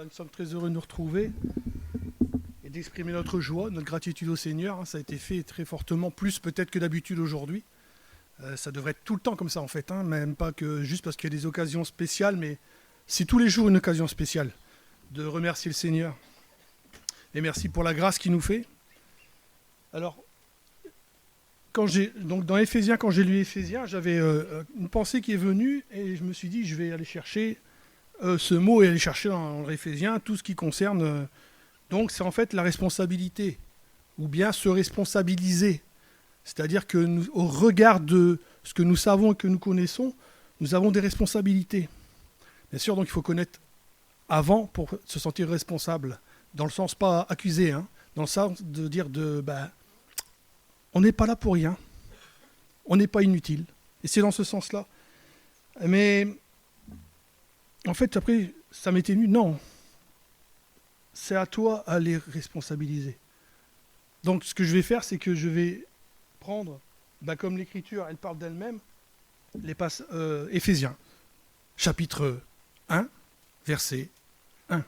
Nous sommes très heureux de nous retrouver et d'exprimer notre joie, notre gratitude au Seigneur. Ça a été fait très fortement, plus peut-être que d'habitude aujourd'hui. Ça devrait être tout le temps comme ça en fait, même pas que juste parce qu'il y a des occasions spéciales, mais c'est tous les jours une occasion spéciale de remercier le Seigneur. Et merci pour la grâce qu'il nous fait. Alors, donc dans Éphésiens, quand j'ai lu Éphésiens, j'avais une pensée qui est venue et je me suis dit, je vais aller chercher ce mot et aller chercher dans Éphésiens tout ce qui concerne. Donc c'est en fait la responsabilité, ou bien se responsabiliser. C'est-à-dire que nous, au regard de ce que nous savons et que nous connaissons, nous avons des responsabilités. Bien sûr, donc il faut connaître avant pour se sentir responsable. Dans le sens pas accusé, dans le sens de dire on n'est pas là pour rien, on n'est pas inutile. Et c'est dans ce sens-là. Mais en fait, après, ça m'était venu, non. C'est à toi à les responsabiliser. Donc ce que je vais faire, c'est que je vais prendre, comme l'Écriture, elle parle d'elle-même, Éphésiens, chapitre 1, verset 1.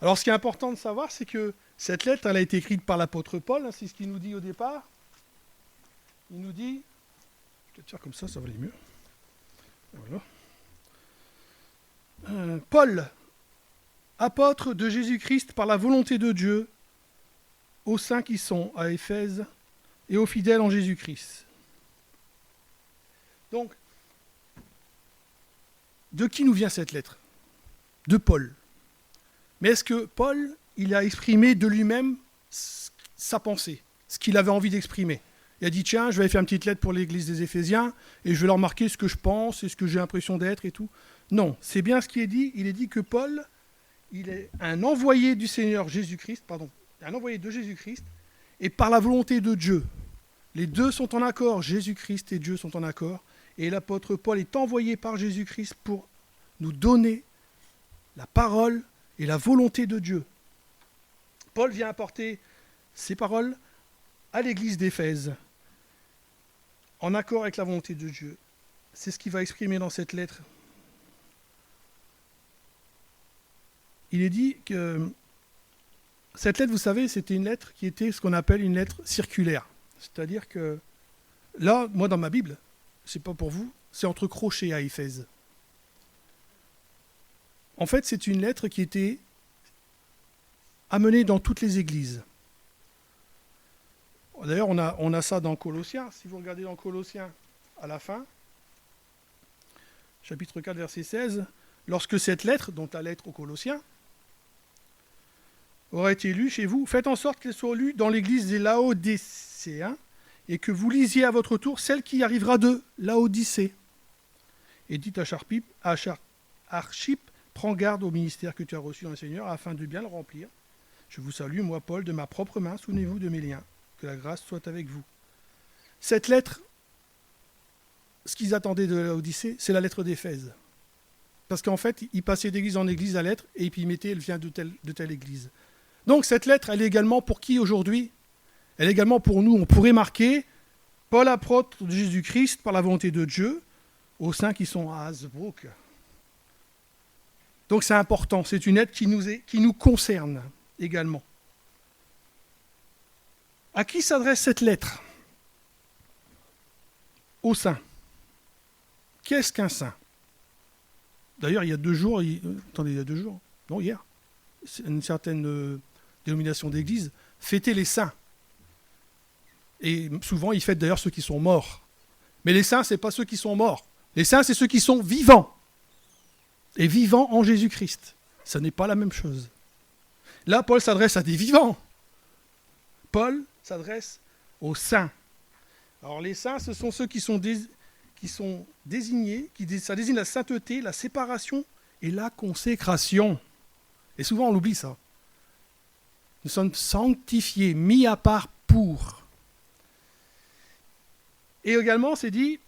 Alors ce qui est important de savoir, c'est que cette lettre, elle a été écrite par l'apôtre Paul, c'est ce qu'il nous dit au départ. Il nous dit, je vais te faire comme ça va aller mieux. Voilà. Paul, apôtre de Jésus-Christ par la volonté de Dieu, aux saints qui sont à Éphèse et aux fidèles en Jésus-Christ. Donc, de qui nous vient cette lettre ? De Paul. Mais est-ce que Paul, il a exprimé de lui-même sa pensée, ce qu'il avait envie d'exprimer ? Il a dit, tiens, je vais faire une petite lettre pour l'église des Éphésiens et je vais leur marquer ce que je pense et ce que j'ai l'impression d'être et tout. Non, c'est bien ce qui est dit. Il est dit que Paul, il est un envoyé du Seigneur Jésus-Christ, un envoyé de Jésus-Christ, et par la volonté de Dieu. Les deux sont en accord, Jésus-Christ et Dieu sont en accord, et l'apôtre Paul est envoyé par Jésus-Christ pour nous donner la parole et la volonté de Dieu. Paul vient apporter ces paroles à l'église d'Éphèse, en accord avec la volonté de Dieu. C'est ce qu'il va exprimer dans cette lettre. Il est dit que cette lettre, vous savez, c'était une lettre qui était ce qu'on appelle une lettre circulaire. C'est-à-dire que là, moi dans ma Bible, c'est pas pour vous, c'est entre crochets à Éphèse. En fait, c'est une lettre qui était amenée dans toutes les églises. D'ailleurs, on a ça dans Colossiens. Si vous regardez dans Colossiens, à la fin, chapitre 4, verset 16, lorsque cette lettre, donc la lettre aux Colossiens, aura été lue chez vous, faites en sorte qu'elle soit lue dans l'église des Laodicéens et que vous lisiez à votre tour celle qui arrivera de Laodicée. Et dites à Archippe, prends garde au ministère que tu as reçu dans le Seigneur afin de bien le remplir. Je vous salue, moi Paul, de ma propre main, souvenez-vous de mes liens. Que la grâce soit avec vous. Cette lettre, ce qu'ils attendaient de Laodicée, c'est la lettre d'Éphèse. Parce qu'en fait, ils passaient d'église en église la lettre, et puis ils mettaient, elle vient de telle église. Donc cette lettre, elle est également pour qui aujourd'hui ? Elle est également pour nous. On pourrait marquer Paul, apôtre de Jésus-Christ, par la volonté de Dieu, aux saints qui sont à Hasbrook. Donc c'est important, c'est une lettre qui nous concerne également. À qui s'adresse cette lettre ? Aux saints. Qu'est-ce qu'un saint ? D'ailleurs, il y a 2 jours, non, hier, une certaine dénomination d'église fêtait les saints. Et souvent, ils fêtent d'ailleurs ceux qui sont morts. Mais les saints, ce n'est pas ceux qui sont morts. Les saints, c'est ceux qui sont vivants. Et vivants en Jésus-Christ. Ça n'est pas la même chose. Là, Paul s'adresse à des vivants. Paul s'adresse aux saints. Alors les saints, ce sont ceux qui sont désignés, ça désigne la sainteté, la séparation et la consécration. Et souvent on l'oublie ça. Nous sommes sanctifiés, mis à part pour. Et également c'est dit,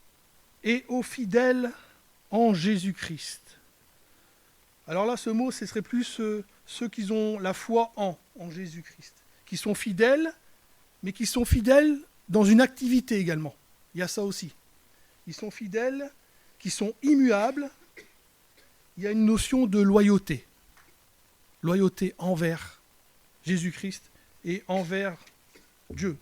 et aux fidèles en Jésus-Christ. Alors là ce mot, ce serait plus ceux qui ont la foi en Jésus-Christ, qui sont fidèles, mais qui sont fidèles dans une activité également. Il y a ça aussi. Ils sont fidèles, qui sont immuables, il y a une notion de loyauté. Loyauté envers Jésus-Christ et envers Dieu.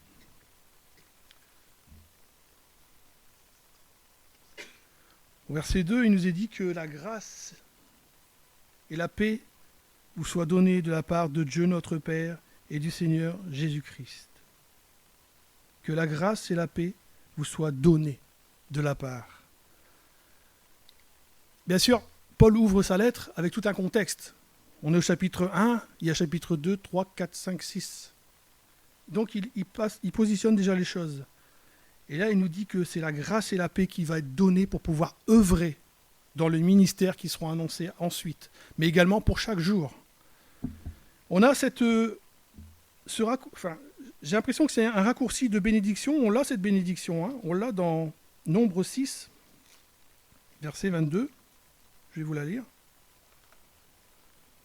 Au verset 2, il nous est dit que la grâce et la paix vous soient données de la part de Dieu notre Père et du Seigneur Jésus-Christ. Que la grâce et la paix vous soient données de la part. Bien sûr, Paul ouvre sa lettre avec tout un contexte. On est au chapitre 1, il y a chapitre 2, 3, 4, 5, 6. Donc il positionne déjà les choses. Et là, il nous dit que c'est la grâce et la paix qui va être donnée pour pouvoir œuvrer dans le ministère qui seront annoncés ensuite, mais également pour chaque jour. On a j'ai l'impression que c'est un raccourci de bénédiction. On l'a cette bénédiction, hein. On l'a dans Nombre 6, verset 22. Je vais vous la lire.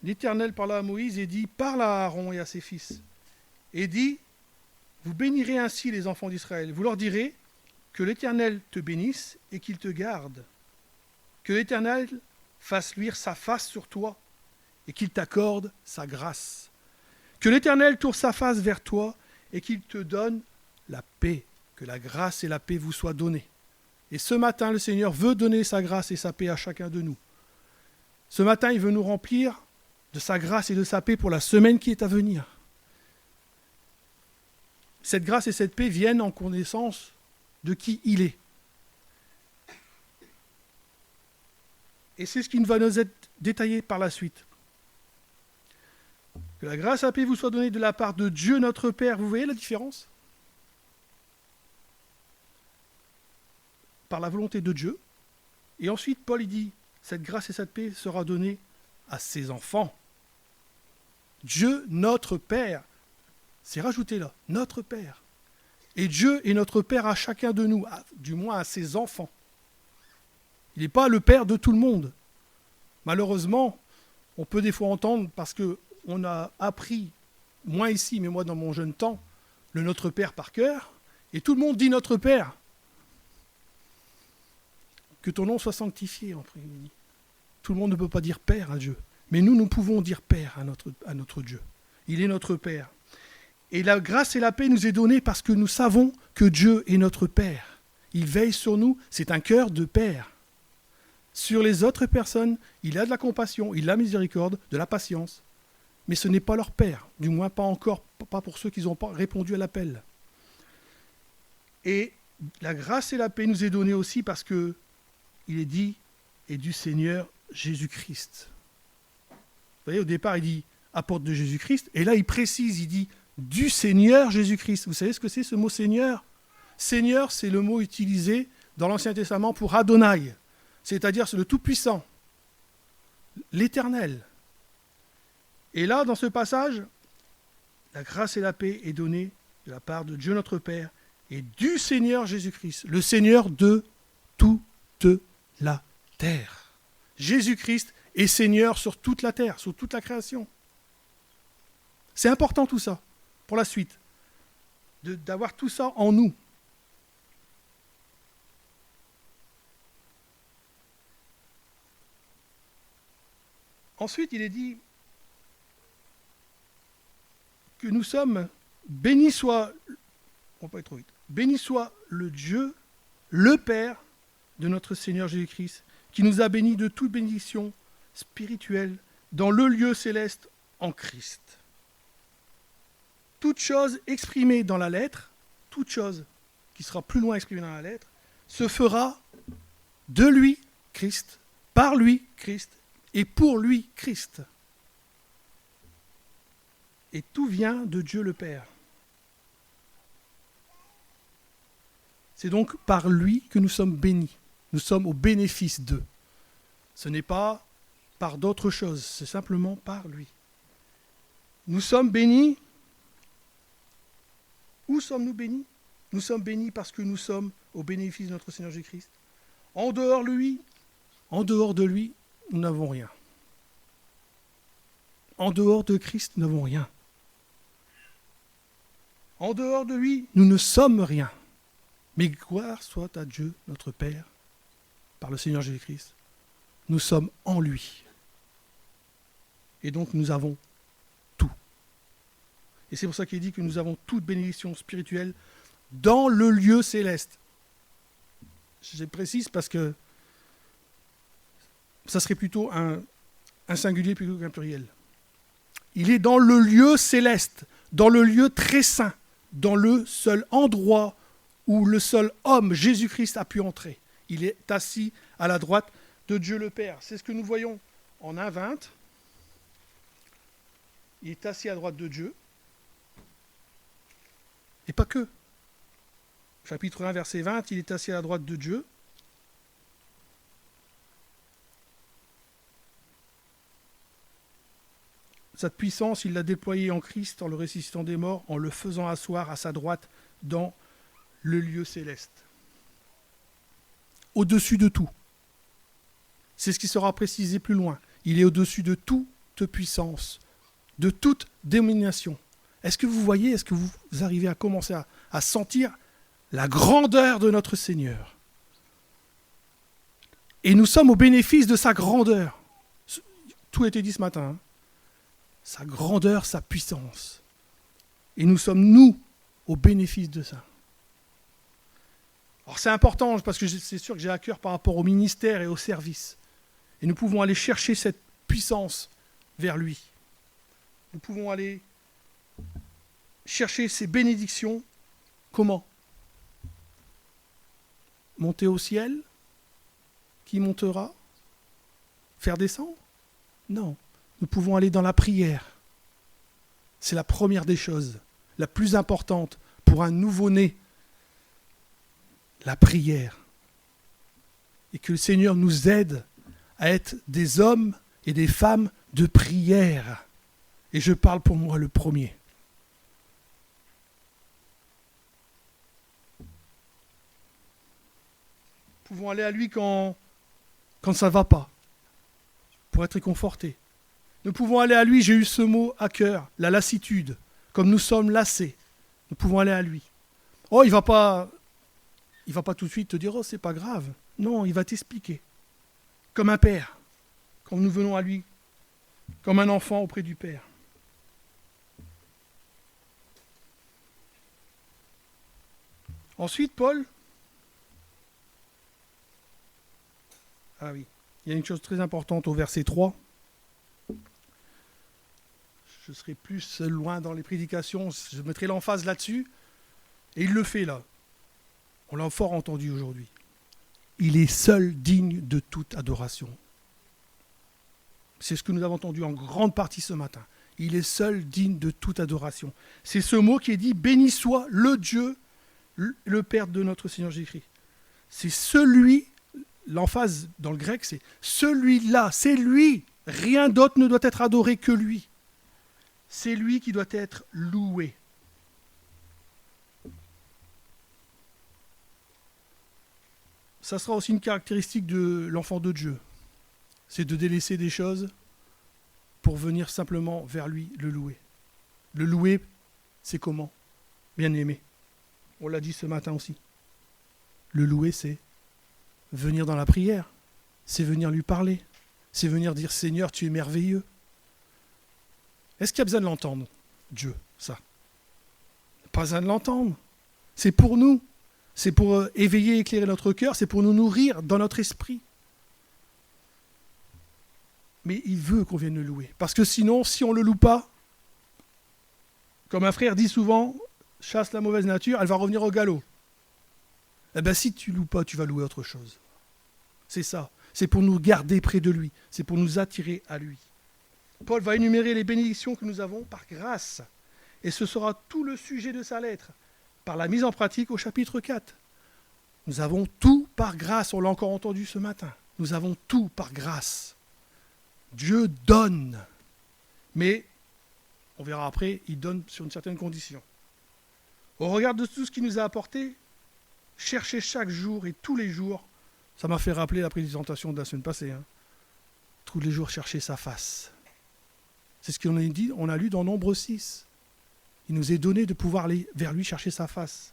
L'Éternel parla à Moïse et dit, parle à Aaron et à ses fils, et dit, vous bénirez ainsi les enfants d'Israël. Vous leur direz que l'Éternel te bénisse et qu'il te garde. Que l'Éternel fasse luire sa face sur toi et qu'il t'accorde sa grâce. Que l'Éternel tourne sa face vers toi et qu'il te donne la paix. Que la grâce et la paix vous soient données. Et ce matin, le Seigneur veut donner sa grâce et sa paix à chacun de nous. Ce matin, il veut nous remplir de sa grâce et de sa paix pour la semaine qui est à venir. Cette grâce et cette paix viennent en connaissance de qui il est. Et c'est ce qui va nous être détaillé par la suite. Que la grâce et la paix vous soient données de la part de Dieu notre Père. Vous voyez la différence ? Par la volonté de Dieu. Et ensuite, Paul il dit, cette grâce et cette paix sera donnée à ses enfants. Dieu notre Père. C'est rajouté là, notre Père. Et Dieu est notre Père à chacun de nous, du moins à ses enfants. Il n'est pas le Père de tout le monde. Malheureusement, on peut des fois entendre, parce qu'on a appris, moins ici, mais moi dans mon jeune temps, le Notre Père par cœur, et tout le monde dit Notre Père. Que ton nom soit sanctifié. Tout le monde ne peut pas dire Père à Dieu. Mais nous pouvons dire Père à notre Dieu. Il est notre Père. Et la grâce et la paix nous est donnée parce que nous savons que Dieu est notre Père. Il veille sur nous, c'est un cœur de Père. Sur les autres personnes, il a de la compassion, il a de la miséricorde, de la patience. Mais ce n'est pas leur Père, du moins pas encore, pas pour ceux qui n'ont pas répondu à l'appel. Et la grâce et la paix nous est donnée aussi parce que il est dit, et du Seigneur Jésus-Christ. Vous voyez, au départ, il dit apôtre de Jésus-Christ, et là, il précise, il dit du Seigneur Jésus-Christ. Vous savez ce que c'est ce mot Seigneur ? Seigneur, c'est le mot utilisé dans l'Ancien Testament pour Adonai, c'est-à-dire c'est le Tout-Puissant, l'Éternel. Et là, dans ce passage, la grâce et la paix est donnée de la part de Dieu notre Père et du Seigneur Jésus-Christ, le Seigneur de toute la terre. Jésus-Christ est Seigneur sur toute la terre, sur toute la création. C'est important tout ça, pour la suite, d'avoir tout ça en nous. Ensuite, il est dit que nous sommes, béni soit, on va pas aller trop vite, béni soit le Dieu, le Père de notre Seigneur Jésus-Christ, qui nous a bénis de toute bénédiction spirituelle dans le lieu céleste en Christ. Toute chose exprimée dans la lettre, toute chose qui sera plus loin exprimée dans la lettre, se fera de lui, Christ, par lui, Christ, et pour lui, Christ. Et tout vient de Dieu le Père. C'est donc par lui que nous sommes bénis. Nous sommes au bénéfice d'eux. Ce n'est pas par d'autres choses, c'est simplement par lui. Nous sommes bénis. Où sommes-nous bénis ? Nous sommes bénis parce que nous sommes au bénéfice de notre Seigneur Jésus-Christ. En dehors de lui, nous n'avons rien. En dehors de Christ, nous n'avons rien. En dehors de lui, nous ne sommes rien. Mais gloire soit à Dieu, notre Père, par le Seigneur Jésus-Christ. nous sommes en lui. Et donc nous avons tout. Et c'est pour ça qu'il dit que nous avons toute bénédiction spirituelle dans le lieu céleste. Je précise parce que ça serait plutôt un singulier plutôt qu'un pluriel. Il est dans le lieu céleste, dans le lieu très saint, dans le seul endroit où le seul homme, Jésus-Christ, a pu entrer. Il est assis à la droite de Dieu le Père. C'est ce que nous voyons en 1,20. Il est assis à droite de Dieu. Et pas que. Chapitre 1, verset 20, il est assis à la droite de Dieu. Cette puissance, il l'a déployée en Christ, en le ressuscitant des morts, en le faisant asseoir à sa droite dans le lieu céleste. Au-dessus de tout. C'est ce qui sera précisé plus loin. Il est au-dessus de toute puissance, de toute domination. Est-ce que vous voyez, est-ce que vous arrivez à commencer à sentir la grandeur de notre Seigneur? Et nous sommes au bénéfice de sa grandeur. Tout a été dit ce matin. Sa grandeur, sa puissance. Et nous sommes, nous, au bénéfice de ça. Alors c'est important, parce que c'est sûr que j'ai à cœur par rapport au ministère et au service. Et nous pouvons aller chercher cette puissance vers lui. Nous pouvons aller chercher ces bénédictions. Comment? Monter au ciel? Qui montera? Faire descendre? Non. Nous pouvons aller dans la prière. C'est la première des choses, la plus importante pour un nouveau-né. La prière. Et que le Seigneur nous aide à être des hommes et des femmes de prière. Et je parle pour moi le premier. Nous pouvons aller à lui quand ça ne va pas, pour être réconfortés. Nous pouvons aller à lui, j'ai eu ce mot à cœur, la lassitude, comme nous sommes lassés. Nous pouvons aller à lui. Oh, il va pas tout de suite te dire, oh, c'est pas grave. Non, il va t'expliquer. Comme un père, quand nous venons à lui, comme un enfant auprès du Père. Ensuite, Paul, ah oui, il y a une chose très importante au verset 3. Je serai plus loin dans les prédications, je mettrai l'emphase là-dessus. Et il le fait là. On l'a fort entendu aujourd'hui. Il est seul digne de toute adoration. C'est ce que nous avons entendu en grande partie ce matin. Il est seul digne de toute adoration. C'est ce mot qui est dit, béni soit le Dieu, le Père de notre Seigneur Jésus-Christ. C'est celui, l'emphase dans le grec, c'est celui-là, c'est lui. Rien d'autre ne doit être adoré que lui. C'est lui qui doit être loué. Ça sera aussi une caractéristique de l'enfant de Dieu. C'est de délaisser des choses pour venir simplement vers lui le louer. Le louer, c'est comment? Bien aimé. On l'a dit ce matin aussi. Le louer, c'est venir dans la prière. C'est venir lui parler. C'est venir dire, Seigneur, tu es merveilleux. Est-ce qu'il y a besoin de l'entendre, Dieu, ça? Pas besoin de l'entendre. C'est pour nous. C'est pour éveiller et éclairer notre cœur. C'est pour nous nourrir dans notre esprit. Mais il veut qu'on vienne le louer. Parce que sinon, si on ne le loue pas, comme un frère dit souvent, chasse la mauvaise nature, elle va revenir au galop. Eh bien, si tu ne loues pas, tu vas louer autre chose. C'est ça. C'est pour nous garder près de lui. C'est pour nous attirer à lui. Paul va énumérer les bénédictions que nous avons par grâce. Et ce sera tout le sujet de sa lettre, par la mise en pratique au chapitre 4. Nous avons tout par grâce, on l'a encore entendu ce matin. Nous avons tout par grâce. Dieu donne, mais, on verra après, il donne sur une certaine condition. Au regard de tout ce qu'il nous a apporté, chercher chaque jour et tous les jours, ça m'a fait rappeler la présentation de la semaine passée, tous les jours chercher sa face. C'est ce qu'on a dit, on a lu dans Nombre 6. Il nous est donné de pouvoir aller vers lui chercher sa face.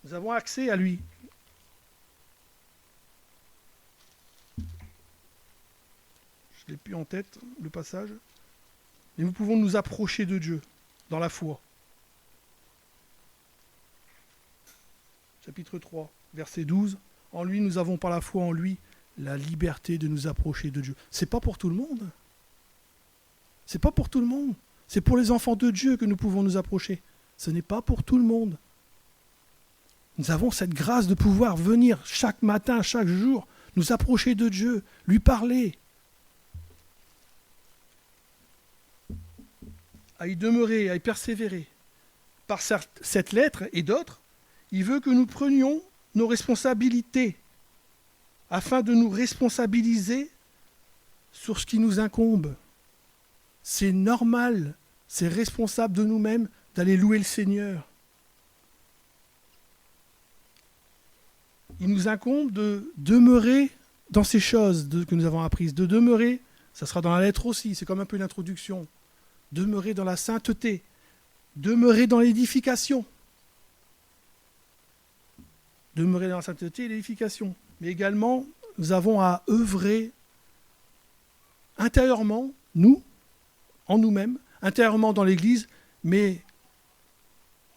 Nous avons accès à lui. je ne l'ai plus en tête, le passage. Et nous pouvons nous approcher de Dieu dans la foi. Chapitre 3, verset 12. En lui, nous avons par la foi en lui la liberté de nous approcher de Dieu. C'est pas pour tout le monde. C'est pas pour tout le monde. C'est pour les enfants de Dieu que nous pouvons nous approcher. Ce n'est pas pour tout le monde. Nous avons cette grâce de pouvoir venir chaque matin, chaque jour, nous approcher de Dieu, lui parler, à y demeurer, à y persévérer. Par cette lettre et d'autres, il veut que nous prenions nos responsabilités afin de nous responsabiliser sur ce qui nous incombe. C'est normal, c'est responsable de nous-mêmes d'aller louer le Seigneur. Il nous incombe de demeurer dans ces choses que nous avons apprises, de demeurer, ça sera dans la lettre aussi, c'est comme un peu une introduction, demeurer dans la sainteté, demeurer dans l'édification. Demeurer dans la sainteté et l'édification. Mais également, nous avons à œuvrer intérieurement, nous, en nous-mêmes, intérieurement dans l'Église, mais,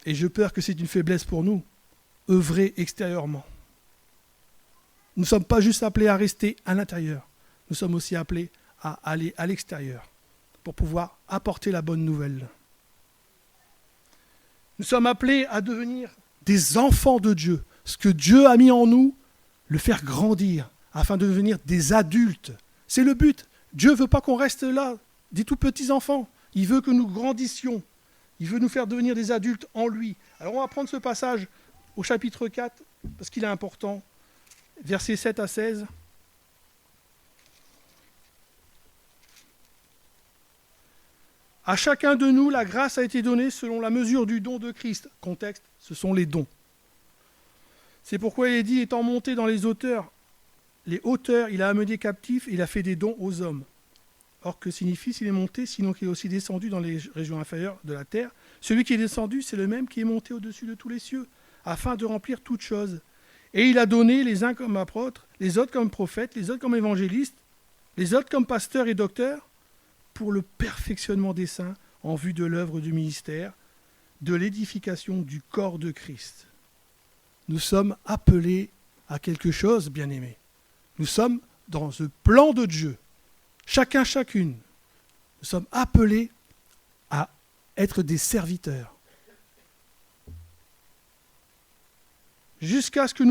et je peur que c'est une faiblesse pour nous, œuvrer extérieurement. Nous ne sommes pas juste appelés à rester à l'intérieur, nous sommes aussi appelés à aller à l'extérieur pour pouvoir apporter la bonne nouvelle. Nous sommes appelés à devenir des enfants de Dieu. Ce que Dieu a mis en nous, le faire grandir afin de devenir des adultes. C'est le but. Dieu ne veut pas qu'on reste là, des tout petits enfants. Il veut que nous grandissions. Il veut nous faire devenir des adultes en lui. Alors on va prendre ce passage au chapitre 4, parce qu'il est important. Versets 7 à 16. À chacun de nous, la grâce a été donnée selon la mesure du don de Christ. Contexte, ce sont les dons. C'est pourquoi il est dit, étant monté dans les hauteurs, il a amené captifs, il a fait des dons aux hommes. Or, que signifie s'il est monté, sinon qu'il est aussi descendu dans les régions inférieures de la terre? Celui qui est descendu, c'est le même qui est monté au-dessus de tous les cieux, afin de remplir toutes choses. Et il a donné les uns comme apôtres, les autres comme prophètes, les autres comme évangélistes, les autres comme pasteurs et docteurs, pour le perfectionnement des saints, en vue de l'œuvre du ministère, de l'édification du corps de Christ. Nous sommes appelés à quelque chose, bien-aimés. Nous sommes dans ce plan de Dieu. Chacun, chacune. Nous sommes appelés à être des serviteurs. Jusqu'à ce que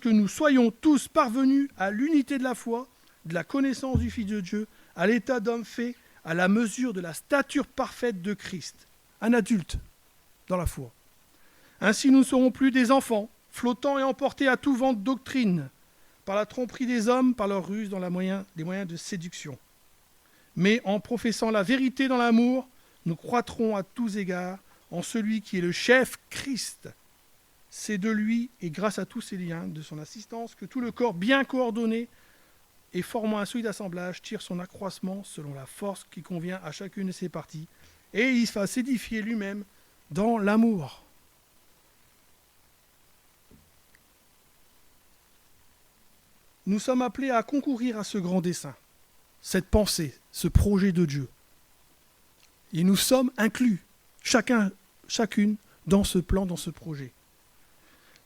nous soyons tous parvenus à l'unité de la foi, de la connaissance du Fils de Dieu, à l'état d'homme fait, à la mesure de la stature parfaite de Christ. Un adulte dans la foi. Ainsi nous ne serons plus des enfants, flottant et emportés à tout vent de doctrine, par la tromperie des hommes, par leur ruse dans les moyens de séduction. Mais en professant la vérité dans l'amour, nous croîtrons à tous égards en celui qui est le chef, Christ. C'est de lui, et grâce à tous ces liens, de son assistance, que tout le corps bien coordonné et formant un solide assemblage tire son accroissement selon la force qui convient à chacune de ses parties, et il va s'édifier lui-même dans l'amour. Nous sommes appelés à concourir à ce grand dessein, cette pensée, ce projet de Dieu. Et nous sommes inclus, chacune, dans ce plan, dans ce projet.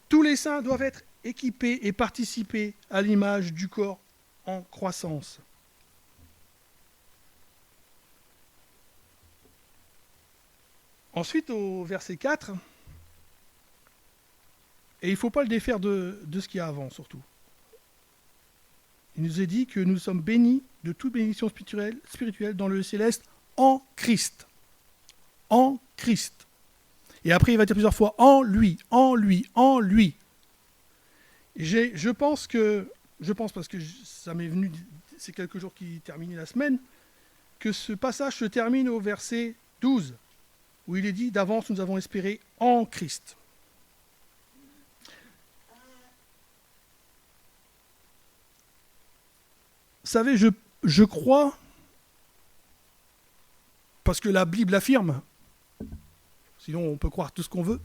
Tous les saints doivent être équipés et participer à l'image du corps en croissance. Ensuite, au verset 4, et il ne faut pas le défaire de ce qu'il y a avant, surtout. Il nous est dit que nous sommes bénis de toute bénédiction spirituelle dans le céleste en Christ. En Christ. Et après, il va dire plusieurs fois en lui, en lui, en lui. Je pense parce que ça m'est venu ces quelques jours qui terminaient la semaine, que ce passage se termine au verset 12, où il est dit d'avance nous avons espéré en Christ. Vous savez, je crois, parce que la Bible affirme, sinon on peut croire tout ce qu'on veut,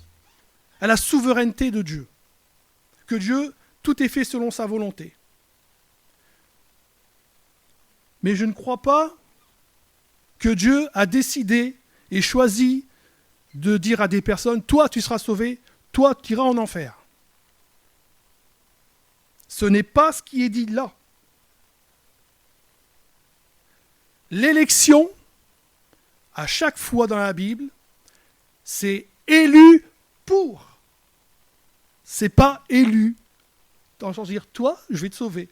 à la souveraineté de Dieu. Que Dieu, tout est fait selon sa volonté. Mais je ne crois pas que Dieu a décidé et choisi de dire à des personnes, toi tu seras sauvé, toi tu iras en enfer. Ce n'est pas ce qui est dit là. L'élection, à chaque fois dans la Bible, c'est élu pour. C'est pas élu dans le sens de dire, toi, je vais te sauver.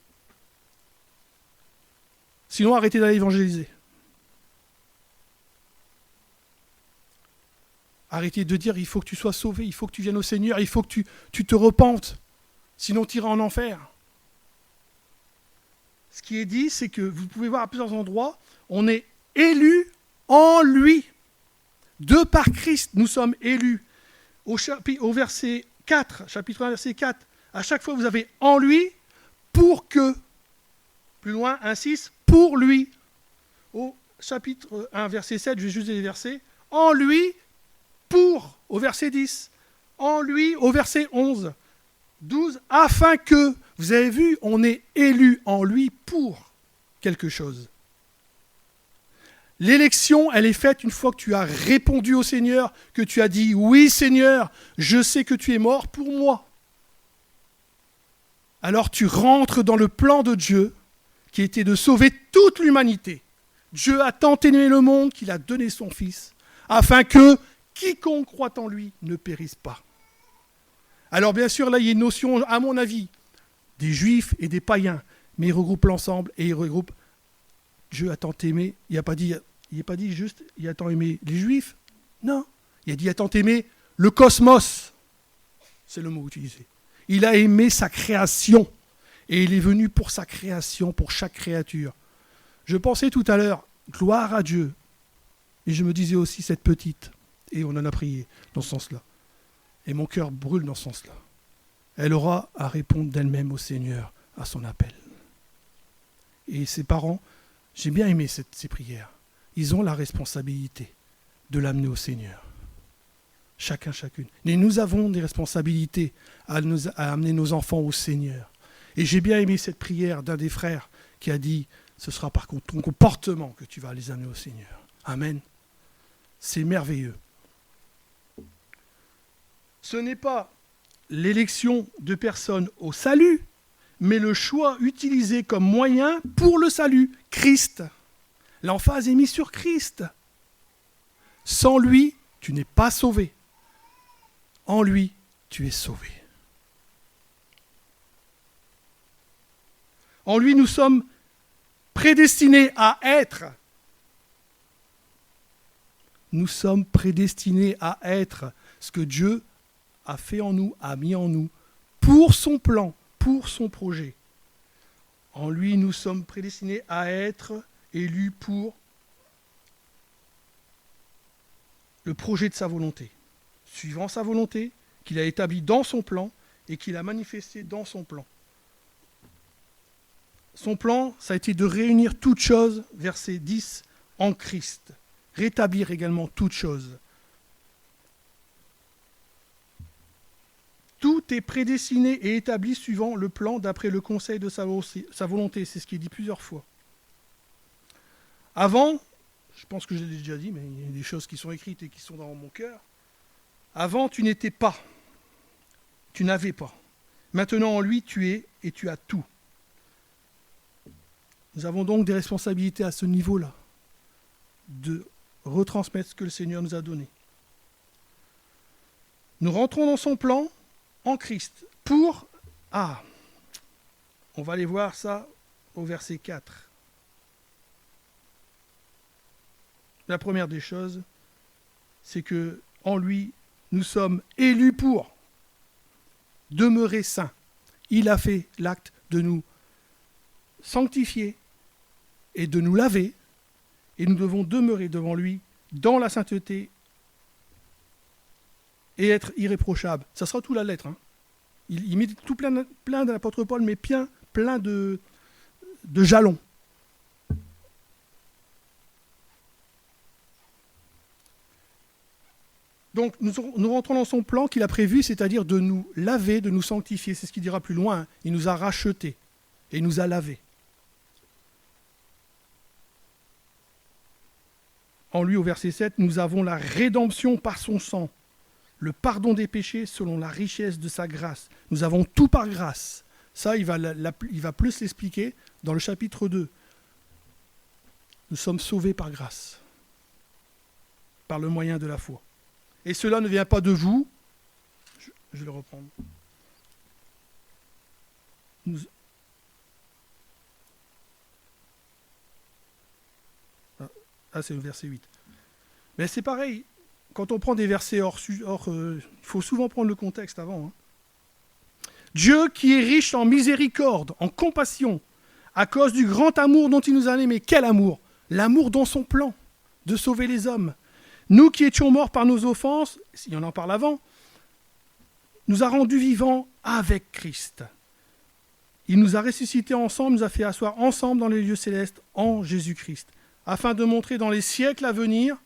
Sinon, arrêtez d'aller évangéliser. Arrêtez de dire, il faut que tu sois sauvé, il faut que tu viennes au Seigneur, il faut que tu te repentes. Sinon, tu iras en enfer. Ce qui est dit, c'est que vous pouvez voir à plusieurs endroits, on est élus en lui. De par Christ, nous sommes élus. Au verset 4, chapitre 1, verset 4, à chaque fois vous avez en lui, pour que, plus loin, 1,6, pour lui. Au chapitre 1, verset 7, je vais juste les versets, en lui, pour, au verset 10, en lui, au verset 11, 12, afin que, vous avez vu, on est élu en lui pour quelque chose. L'élection, elle est faite une fois que tu as répondu au Seigneur, que tu as dit « Oui Seigneur, je sais que tu es mort pour moi ». Alors tu rentres dans le plan de Dieu qui était de sauver toute l'humanité. Dieu a tant aimé le monde qu'il a donné son Fils, afin que quiconque croit en lui ne périsse pas. Alors bien sûr, là, il y a une notion, à mon avis, des Juifs et des païens, mais ils regroupent l'ensemble et ils regroupent Dieu a tant aimé, il n'a pas dit juste, il a tant aimé les Juifs. Non, il a dit, il a tant aimé le cosmos. C'est le mot utilisé. Il a aimé sa création. Et il est venu pour sa création, pour chaque créature. Je pensais tout à l'heure, gloire à Dieu. Et je me disais aussi, cette petite, et on en a prié dans ce sens-là. Et mon cœur brûle dans ce sens-là. Elle aura à répondre d'elle-même au Seigneur, à son appel. Et ses parents, j'ai bien aimé ces prières. Ils ont la responsabilité de l'amener au Seigneur. Chacun, chacune. Mais nous avons des responsabilités à amener nos enfants au Seigneur. Et j'ai bien aimé cette prière d'un des frères qui a dit, ce sera par contre ton comportement que tu vas les amener au Seigneur. Amen. C'est merveilleux. Ce n'est pas l'élection de personnes au salut, mais le choix utilisé comme moyen pour le salut, Christ. L'emphase est mise sur Christ. Sans lui, tu n'es pas sauvé. En lui, tu es sauvé. En lui, nous sommes prédestinés à être. Nous sommes prédestinés à être ce que Dieu a fait en nous, a mis en nous, pour son plan, pour son projet. En lui, nous sommes prédestinés à être élus pour le projet de sa volonté, suivant sa volonté, qu'il a établie dans son plan et qu'il a manifesté dans son plan. Son plan, ça a été de réunir toutes choses, verset 10, en Christ. Rétablir également toutes choses. Tout est prédestiné et établi suivant le plan d'après le conseil de sa volonté. C'est ce qui est dit plusieurs fois. Avant, je pense que je l'ai déjà dit, mais il y a des choses qui sont écrites et qui sont dans mon cœur. Avant, tu n'étais pas. Tu n'avais pas. Maintenant, en lui, tu es et tu as tout. Nous avons donc des responsabilités à ce niveau-là, de retransmettre ce que le Seigneur nous a donné. Nous rentrons dans son plan en Christ pour... on va aller voir ça au verset 4. La première des choses, c'est que en lui, nous sommes élus pour demeurer saints. Il a fait l'acte de nous sanctifier et de nous laver, et nous devons demeurer devant lui dans la sainteté et être irréprochables. Ça sera tout la lettre. Il met tout plein de l'apôtre Paul, mais plein de jalons. Donc nous rentrons dans son plan qu'il a prévu, c'est-à-dire de nous laver, de nous sanctifier. C'est ce qu'il dira plus loin. Il nous a rachetés et il nous a lavés. En lui, au verset 7, nous avons la rédemption par son sang, le pardon des péchés selon la richesse de sa grâce. Nous avons tout par grâce. Ça, il va plus l'expliquer dans le chapitre 2. Nous sommes sauvés par grâce, par le moyen de la foi. Et cela ne vient pas de vous. Je vais le reprendre. C'est le verset 8. Mais c'est pareil, quand on prend des versets il faut souvent prendre le contexte avant. Dieu qui est riche en miséricorde, en compassion, à cause du grand amour dont il nous a aimés. Quel amour? L'amour dans son plan de sauver les hommes. Nous qui étions morts par nos offenses, si on en parle avant, nous a rendus vivants avec Christ. Il nous a ressuscités ensemble, nous a fait asseoir ensemble dans les lieux célestes en Jésus-Christ, afin de montrer dans les siècles à venir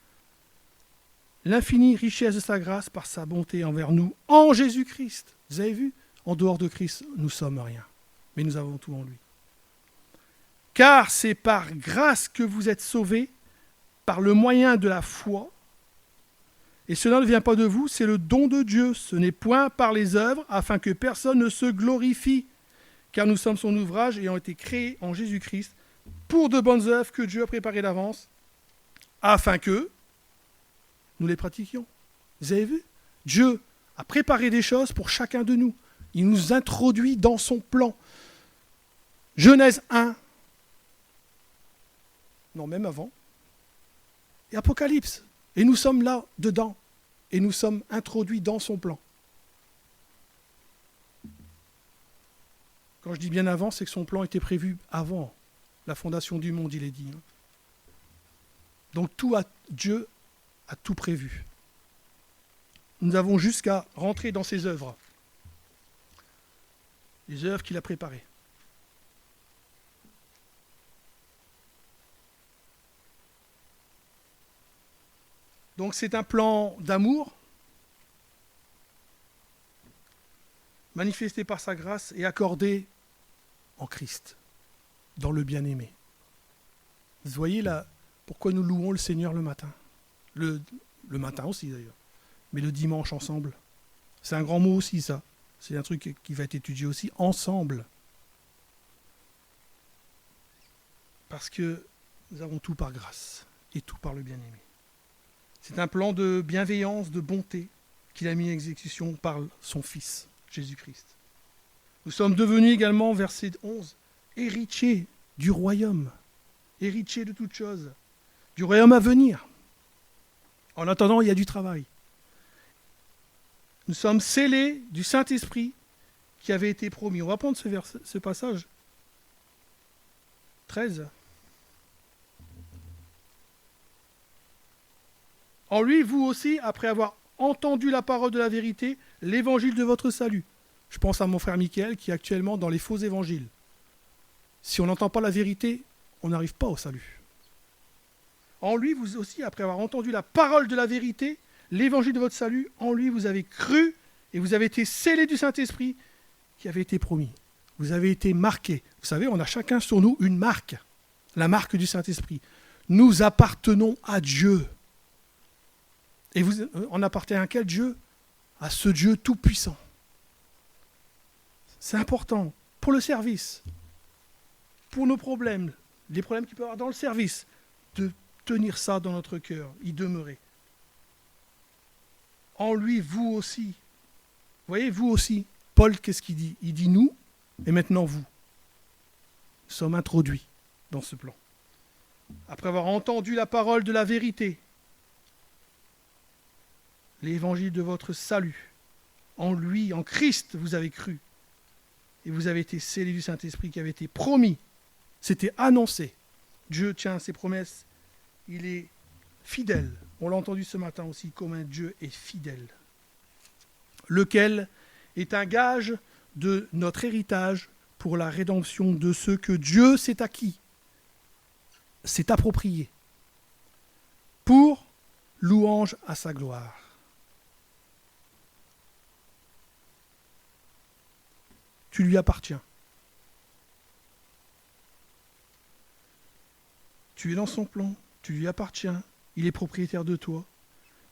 l'infinie richesse de sa grâce par sa bonté envers nous en Jésus-Christ. Vous avez vu? En dehors de Christ, nous ne sommes rien, mais nous avons tout en lui. Car c'est par grâce que vous êtes sauvés, par le moyen de la foi. Et cela ne vient pas de vous, c'est le don de Dieu. Ce n'est point par les œuvres, afin que personne ne se glorifie. Car nous sommes son ouvrage ayant été créés en Jésus-Christ pour de bonnes œuvres que Dieu a préparées d'avance, afin que nous les pratiquions. Vous avez vu? Dieu a préparé des choses pour chacun de nous. Il nous introduit dans son plan. Genèse 1, non, même avant, et Apocalypse. Et nous sommes là, dedans, et nous sommes introduits dans son plan. Quand je dis bien avant, c'est que son plan était prévu avant la fondation du monde, il est dit. Donc Dieu a tout prévu. Nous avons jusqu'à rentrer dans ses œuvres. Les œuvres qu'il a préparées. Donc c'est un plan d'amour manifesté par sa grâce et accordé en Christ, dans le bien-aimé. Vous voyez là pourquoi nous louons le Seigneur le matin. Le matin aussi d'ailleurs, mais le dimanche ensemble. C'est un grand mot aussi ça. C'est un truc qui va être étudié aussi ensemble. Parce que nous avons tout par grâce et tout par le bien-aimé. C'est un plan de bienveillance, de bonté qu'il a mis en exécution par son Fils, Jésus-Christ. Nous sommes devenus également, verset 11, héritiers du royaume, héritiers de toutes choses, du royaume à venir. En attendant, il y a du travail. Nous sommes scellés du Saint-Esprit qui avait été promis. On va prendre ce passage 13. En lui, vous aussi, après avoir entendu la parole de la vérité, l'évangile de votre salut. Je pense à mon frère Mickaël qui est actuellement dans les faux évangiles. Si on n'entend pas la vérité, on n'arrive pas au salut. En lui, vous aussi, après avoir entendu la parole de la vérité, l'évangile de votre salut, en lui, vous avez cru et vous avez été scellés du Saint-Esprit qui avait été promis. Vous avez été marqués. Vous savez, on a chacun sur nous une marque, la marque du Saint-Esprit. Nous appartenons à Dieu. Et on appartient à quel Dieu? À ce Dieu tout-puissant. C'est important pour le service, pour nos problèmes, les problèmes qu'il peut y avoir dans le service, de tenir ça dans notre cœur, y demeurer. En lui, vous aussi. Vous voyez, vous aussi. Paul, qu'est-ce qu'il dit? Il dit nous, et maintenant vous. Nous sommes introduits dans ce plan. Après avoir entendu la parole de la vérité, l'évangile de votre salut, en lui, en Christ, vous avez cru. Et vous avez été scellés du Saint-Esprit qui avait été promis. C'était annoncé. Dieu tient ses promesses. Il est fidèle. On l'a entendu ce matin aussi, comme un Dieu est fidèle. Lequel est un gage de notre héritage pour la rédemption de ceux que Dieu s'est acquis, s'est approprié, pour louange à sa gloire. Tu lui appartiens. Tu es dans son plan, tu lui appartiens, Il est propriétaire de toi.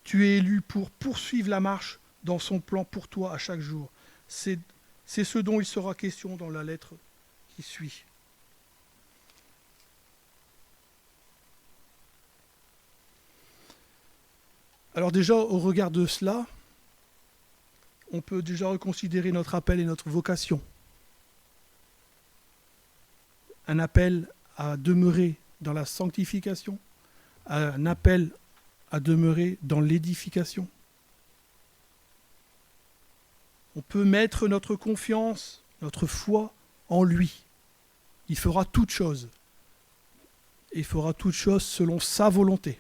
Tu es élu pour poursuivre la marche dans son plan pour toi à chaque jour. C'est ce dont il sera question dans la lettre qui suit. Alors déjà, au regard de cela, on peut déjà reconsidérer notre appel et notre vocation. Un appel à demeurer dans la sanctification, un appel à demeurer dans l'édification. On peut mettre notre confiance, notre foi en lui. Il fera toutes choses. Il fera toutes choses selon sa volonté.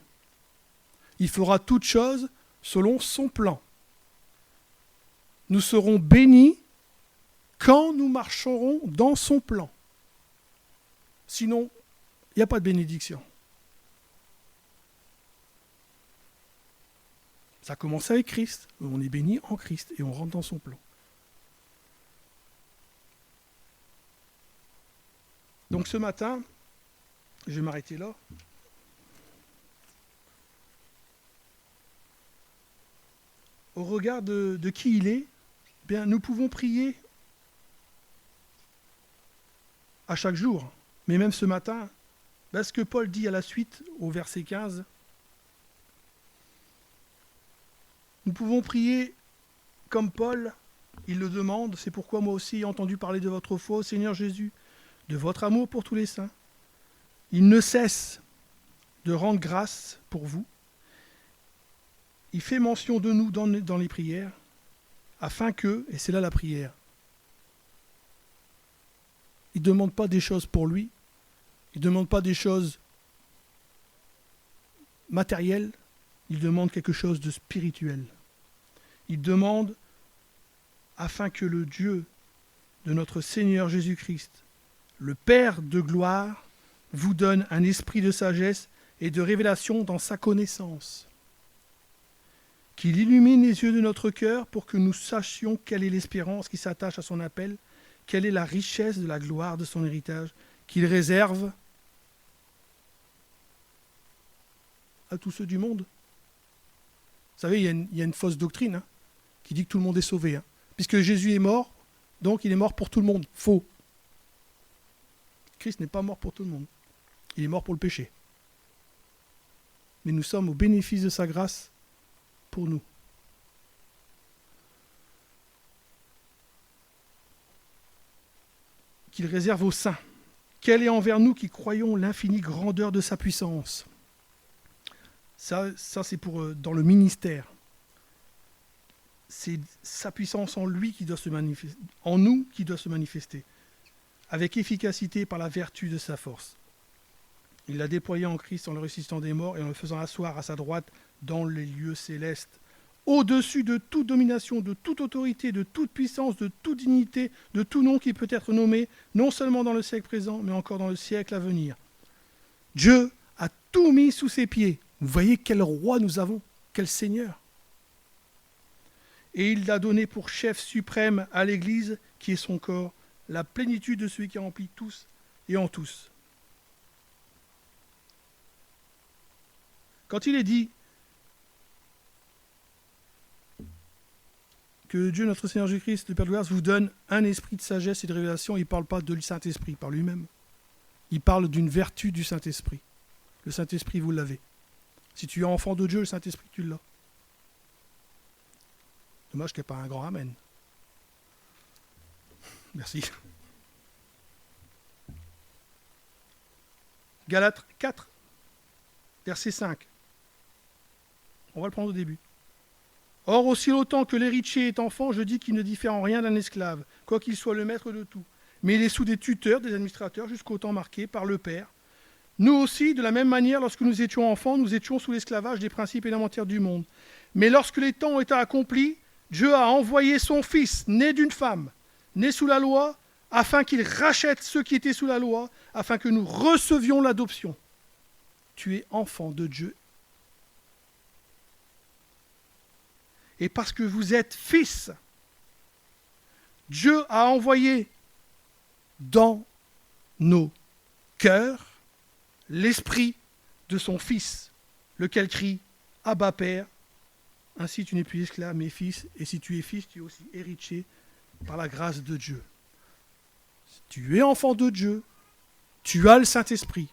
Il fera toutes choses selon son plan. Nous serons bénis quand nous marcherons dans son plan. Sinon, il n'y a pas de bénédiction. Ça commence avec Christ. On est béni en Christ et on rentre dans son plan. Donc ce matin, je vais m'arrêter là. Au regard de qui il est, bien, nous pouvons prier à chaque jour. Mais même ce matin, ce que Paul dit à la suite, au verset 15, nous pouvons prier comme Paul, il le demande, c'est pourquoi moi aussi ai entendu parler de votre foi au Seigneur Jésus, de votre amour pour tous les saints. Il ne cesse de rendre grâce pour vous. Il fait mention de nous dans les prières, afin que, et c'est là la prière, il ne demande pas des choses pour lui, il ne demande pas des choses matérielles, il demande quelque chose de spirituel. Il demande afin que le Dieu de notre Seigneur Jésus-Christ, le Père de gloire, vous donne un esprit de sagesse et de révélation dans sa connaissance. Qu'il illumine les yeux de notre cœur pour que nous sachions quelle est l'espérance qui s'attache à son appel, quelle est la richesse de la gloire de son héritage, qu'il réserve à tous ceux du monde. Vous savez, il y a une fausse doctrine qui dit que tout le monde est sauvé. Puisque Jésus est mort, donc il est mort pour tout le monde. Faux. Christ n'est pas mort pour tout le monde. Il est mort pour le péché. Mais nous sommes au bénéfice de sa grâce pour nous. Qu'il réserve aux saints. Quelle est envers nous qui croyons l'infinie grandeur de sa puissance. Ça c'est pour dans le ministère. C'est sa puissance en lui qui doit se manifester, en nous qui doit se manifester, avec efficacité par la vertu de sa force. Il l'a déployé en Christ en le ressuscitant des morts et en le faisant asseoir à sa droite dans les lieux célestes, au-dessus de toute domination, de toute autorité, de toute puissance, de toute dignité, de tout nom qui peut être nommé, non seulement dans le siècle présent, mais encore dans le siècle à venir. Dieu a tout mis sous ses pieds. Vous voyez quel roi nous avons, quel Seigneur. Et il l'a donné pour chef suprême à l'Église, qui est son corps, la plénitude de celui qui remplit tous et en tous. Quand il est dit que Dieu, notre Seigneur Jésus-Christ, le Père de gloire, vous donne un esprit de sagesse et de révélation, il ne parle pas de le Saint-Esprit par lui-même. Il parle d'une vertu du Saint-Esprit. Le Saint-Esprit, vous l'avez. Si tu es enfant de Dieu, le Saint-Esprit, tu l'as. Dommage qu'il n'y ait pas un grand amen. Merci. Galates 4, verset 5. On va le prendre au début. Or, aussi longtemps que l'héritier est enfant, je dis qu'il ne diffère en rien d'un esclave, quoiqu'il soit le maître de tout. Mais il est sous des tuteurs, des administrateurs, jusqu'au temps marqué par le Père. Nous aussi, de la même manière, lorsque nous étions enfants, nous étions sous l'esclavage des principes élémentaires du monde. Mais lorsque les temps ont été accomplis, Dieu a envoyé son Fils, né d'une femme, né sous la loi, afin qu'il rachète ceux qui étaient sous la loi, afin que nous recevions l'adoption. Tu es enfant de Dieu. Et parce que vous êtes fils, Dieu a envoyé dans nos cœurs l'esprit de son Fils, lequel crie « Abba Père ». Ainsi tu n'es plus esclave, mais fils, et si tu es fils, tu es aussi héritier par la grâce de Dieu. Si tu es enfant de Dieu, tu as le Saint-Esprit.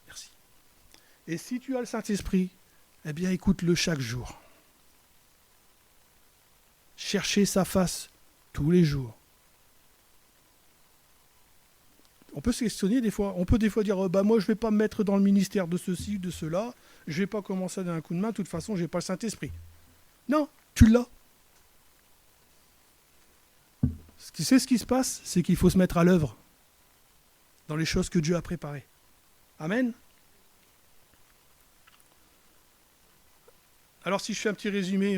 Merci. Et si tu as le Saint-Esprit, eh bien écoute-le chaque jour. Cherchez sa face tous les jours. On peut se questionner des fois. On peut des fois dire moi je ne vais pas me mettre dans le ministère de ceci, de cela. Je ne vais pas commencer d'un coup de main. De toute façon, je n'ai pas le Saint-Esprit. Non, tu l'as. C'est ce qui se passe, c'est qu'il faut se mettre à l'œuvre dans les choses que Dieu a préparées. Amen. Alors si je fais un petit résumé,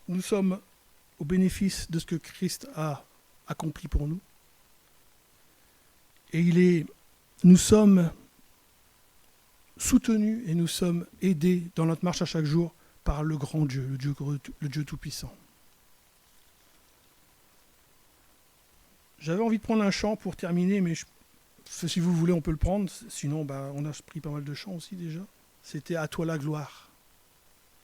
nous sommes au bénéfice de ce que Christ a accompli pour nous. Et nous sommes soutenus et nous sommes aidés dans notre marche à chaque jour par le grand Dieu, le Dieu Tout-Puissant. J'avais envie de prendre un chant pour terminer, mais si vous voulez, on peut le prendre. Sinon, on a pris pas mal de chants aussi déjà. C'était « À toi la gloire ».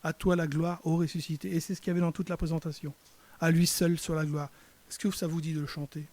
À toi la gloire, ô ressuscité. Et c'est ce qu'il y avait dans toute la présentation. À lui seul soit la gloire. Est-ce que ça vous dit de le chanter ?